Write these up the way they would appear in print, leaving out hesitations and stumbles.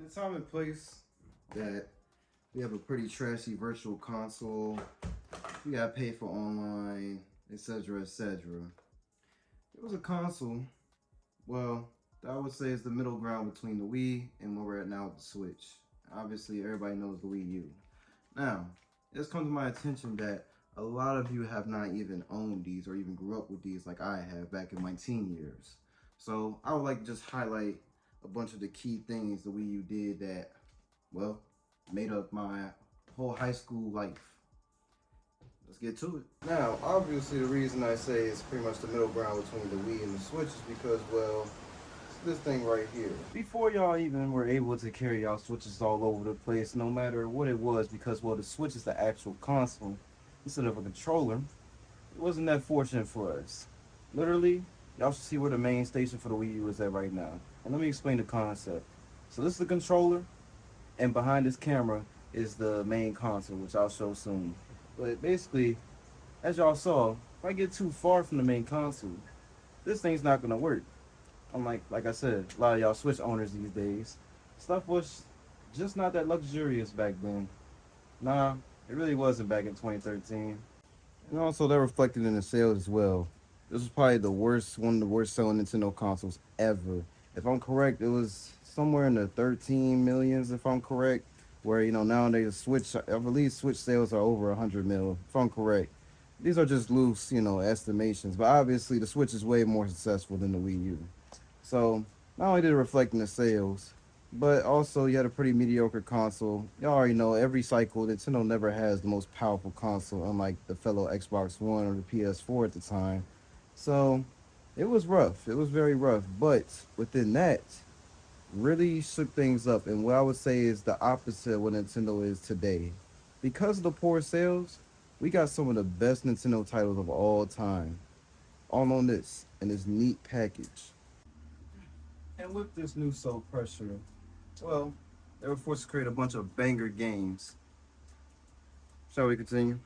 In the time and place that we have a pretty trashy virtual console, we gotta pay for online, etc., etc. It was a console, well, I would say is the middle ground between the Wii and where we're at now with the Switch. Obviously, everybody knows the Wii U. Now, it's come to my attention that a lot of you have not even owned these or even grew up with these like I have back in my teen years. So I would like to just highlight a bunch of the key things the Wii U did that, well, made up my whole high school life. Let's get to it. Now, obviously the reason I say it's pretty much the middle ground between the Wii and the Switch is because, well, it's this thing right here. Before y'all even were able to carry y'all Switches all over the place, no matter what it was, because, well, the Switch is the actual console instead of a controller, it wasn't that fortunate for us. Literally, y'all should see where the main station for the Wii U is at right now. And let me explain the concept. So this is the controller, and behind this camera is the main console, which I'll show soon. But basically, as y'all saw, if I get too far from the main console, this thing's not gonna work. Unlike, like I said, a lot of y'all Switch owners these days, stuff was just not that luxurious back then. Nah, it really wasn't back in 2013. And also that reflected in the sales as well. This was probably one of the worst selling Nintendo consoles ever. If I'm correct, it was somewhere in the 13 millions, if I'm correct. Where, nowadays Switch, I believe Switch sales are over 100 mil, if I'm correct. These are just loose, estimations. But obviously the Switch is way more successful than the Wii U. So not only did it reflect in the sales, but also you had a pretty mediocre console. Y'all already know every cycle Nintendo never has the most powerful console, unlike the fellow Xbox One or the PS4 at the time. So it was rough. It was very rough. But within that, really shook things up, and what I would say is the opposite of what Nintendo is today. Because of the poor sales, we got some of the best Nintendo titles of all time, all on this, in this neat package. And with this new Soul Pressure, well, they were forced to create a bunch of banger games. Shall we continue?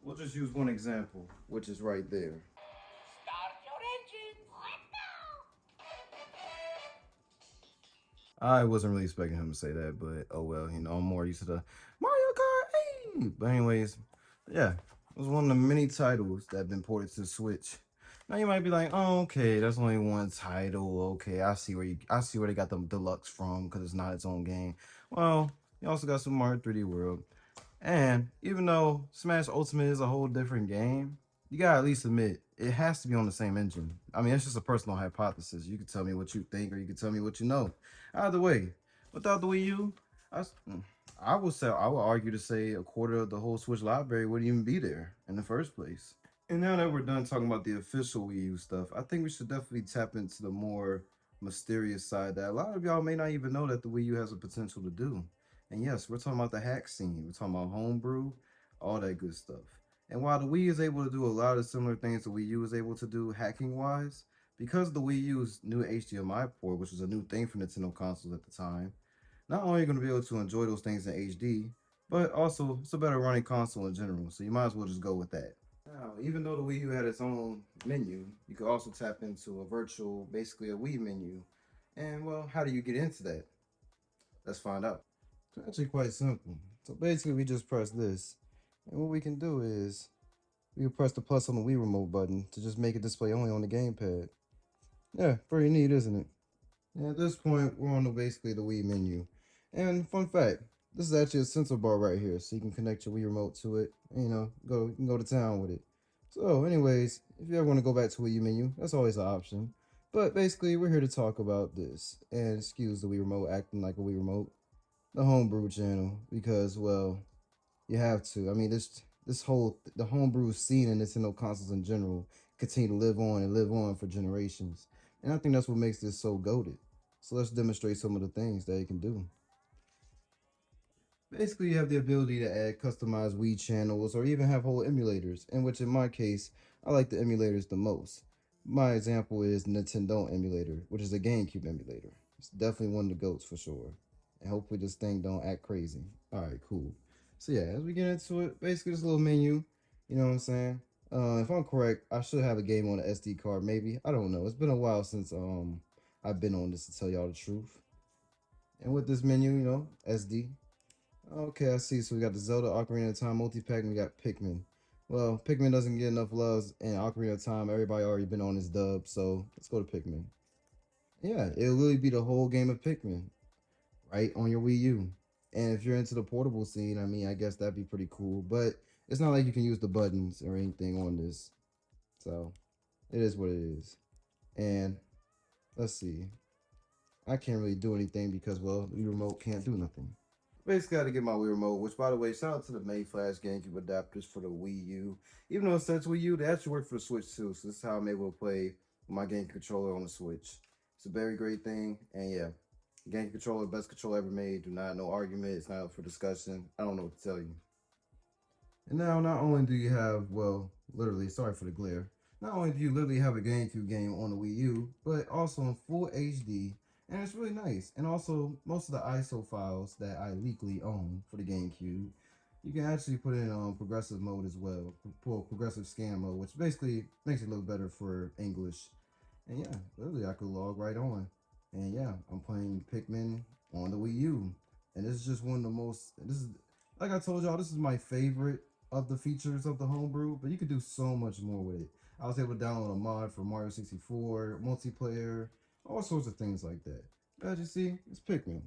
We'll just use one example, which is right there. Start your engine. I wasn't really expecting him to say that, but oh well, I'm more used to the Mario Kart 8. But anyways, yeah, it was one of the many titles that have been ported to the Switch. Now you might be like, oh, okay, that's only one title. Okay, I see where they got the deluxe from because it's not its own game. Well, you also got Super Mario 3D World. And even though Smash Ultimate is a whole different game, you gotta at least admit it has to be on the same engine. I mean, it's just a personal hypothesis. You can tell me what you think, or you can tell me what you know. Either way, without the Wii U, I would argue to say a quarter of the whole Switch library wouldn't even be there in the first place. And now that we're done talking about the official Wii U stuff, I think we should definitely tap into the more mysterious side that a lot of y'all may not even know that the Wii U has a potential to do. And yes, we're talking about the hack scene. We're talking about homebrew, all that good stuff. And while the Wii is able to do a lot of similar things the Wii U is able to do hacking-wise, because the Wii U's new HDMI port, which was a new thing for Nintendo consoles at the time, not only are you going to be able to enjoy those things in HD, but also it's a better running console in general, so you might as well just go with that. Now, even though the Wii U had its own menu, you could also tap into a virtual, basically a Wii menu. And well, how do you get into that? Let's find out. It's actually quite simple. So basically we just press this, and what we can do is we can press the plus on the Wii remote button to just make it display only on the gamepad. Yeah, pretty neat, isn't it? And at this point, we're on basically the Wii menu. And fun fact, this is actually a sensor bar right here, so you can connect your Wii remote to it, and you can go to town with it. So anyways, if you ever want to go back to Wii U menu, that's always an option. But basically, we're here to talk about this, and excuse the Wii remote acting like a Wii remote, the homebrew channel, because, well, you have to. I mean, the homebrew scene in Nintendo consoles in general continue to live on and live on for generations. And I think that's what makes this so goated. So let's demonstrate some of the things that it can do. Basically, you have the ability to add customized Wii channels or even have whole emulators, in which in my case, I like the emulators the most. My example is Nintendo emulator, which is a Gamecube emulator. It's definitely one of the goats for sure. And hopefully this thing don't act crazy. Alright, cool. So yeah, as we get into it, basically this little menu, you know what I'm saying? If I'm correct, I should have a game on the SD card, maybe. I don't know. It's been a while since I've been on this, to tell y'all the truth. And with this menu, you know, SD. Okay, I see. So we got the Zelda Ocarina of Time multi-pack and we got Pikmin. Well, Pikmin doesn't get enough love in Ocarina of Time. Everybody already been on his dub, so let's go to Pikmin. Yeah, it'll really be the whole game of Pikmin, right, on your Wii U. And if you're into the portable scene, I mean, I guess that'd be pretty cool. But it's not like you can use the buttons or anything on this. So it is what it is. And let's see. I can't really do anything because, well, the remote can't do nothing. Basically, got to get my Wii remote, which, by the way, shout out to the main Flash GameCube adapters for the Wii U. Even though it says Wii U, they actually work for the Switch too. So this is how I'm able to play with my game controller on the Switch. It's a very great thing. And yeah, game controller, best controller ever made. Do not, no argument. It's not up for discussion. I don't know what to tell you. And now, not only do you have, well, literally, sorry for the glare. Not only do you literally have a GameCube game on the Wii U, but also in full HD, and it's really nice. And also, most of the ISO files that I legally own for the GameCube, you can actually put in progressive mode as well, progressive scan mode, which basically makes it look better for English. And yeah, literally, I could log right on. And yeah, I'm playing Pikmin on the Wii U, and this is just one of the most. This is, like I told y'all, this is my favorite of the features of the homebrew, but you could do so much more with it. I was able to download a mod for Mario 64, multiplayer, all sorts of things like that. As you see, it's Pikmin.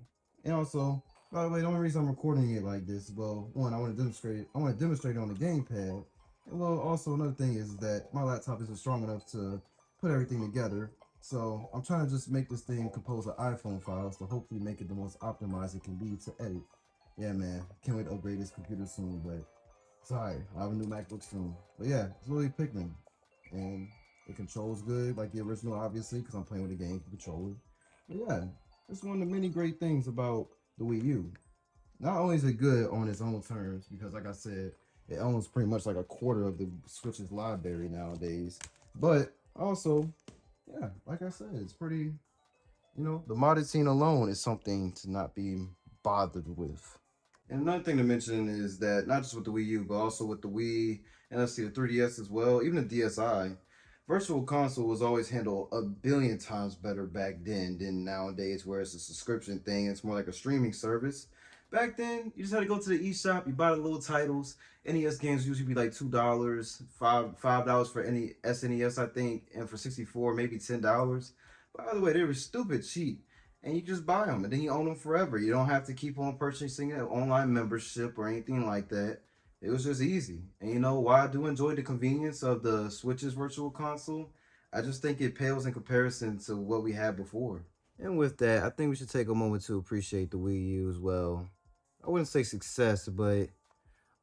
And also, by the way, the only reason I'm recording it like this, well, one, I want to demonstrate it. I want to demonstrate it on the gamepad. And well, also another thing is that my laptop isn't strong enough to put everything together. So I'm trying to just make this thing compose of iPhone files to hopefully make it the most optimized it can be to edit. Yeah, man, can't wait to upgrade this computer soon, but sorry, I'll have a new MacBook soon. But yeah, it's really Pikmin. And it controls good, like the original, obviously, because I'm playing with a game controller. But yeah, it's one of the many great things about the Wii U. Not only is it good on its own terms, because like I said, it owns pretty much like a quarter of the Switch's library nowadays. But also, yeah, like I said, it's pretty, you know, the modded scene alone is something to not be bothered with. And another thing to mention is that not just with the Wii U, but also with the Wii and let's see, the 3DS as well, even the DSi, Virtual Console was always handled a billion times better back then than nowadays, where it's a subscription thing. It's more like a streaming service. Back then, you just had to go to the eShop, you buy the little titles. NES games usually be like $2, $5 for any SNES, I think, and for 64, maybe $10. By the way, they were stupid cheap, and you just buy them and then you own them forever. You don't have to keep on purchasing an online membership or anything like that. It was just easy. And you know why I do enjoy the convenience of the Switch's Virtual Console? I just think it pales in comparison to what we had before. And with that, I think we should take a moment to appreciate the Wii U as well. I wouldn't say success, but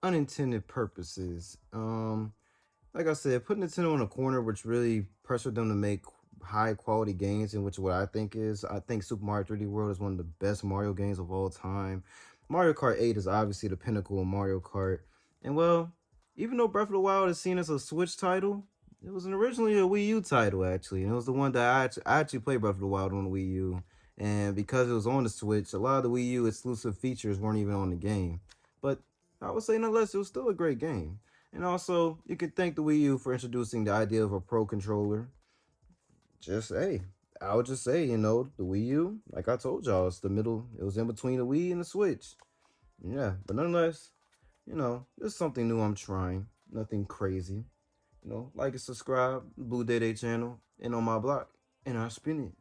unintended purposes. Like I said, putting Nintendo in a corner, which really pressured them to make high quality games, in which what I think is, I think Super Mario 3D World is one of the best Mario games of all time. Mario Kart 8 is obviously the pinnacle of Mario Kart. And well, even though Breath of the Wild is seen as a Switch title, it was originally a Wii U title actually. And it was the one that I actually played Breath of the Wild on the Wii U. And because it was on the Switch, a lot of the Wii U exclusive features weren't even on the game. But I would say nonetheless, it was still a great game. And also, you can thank the Wii U for introducing the idea of a Pro controller. Just, hey, I would just say, you know, the Wii U, like I told y'all, it's the middle, it was in between the Wii and the Switch. Yeah, but nonetheless, you know, there's something new I'm trying. Nothing crazy. You know, like and subscribe, BlueDede channel, and on my blog. And I spin it.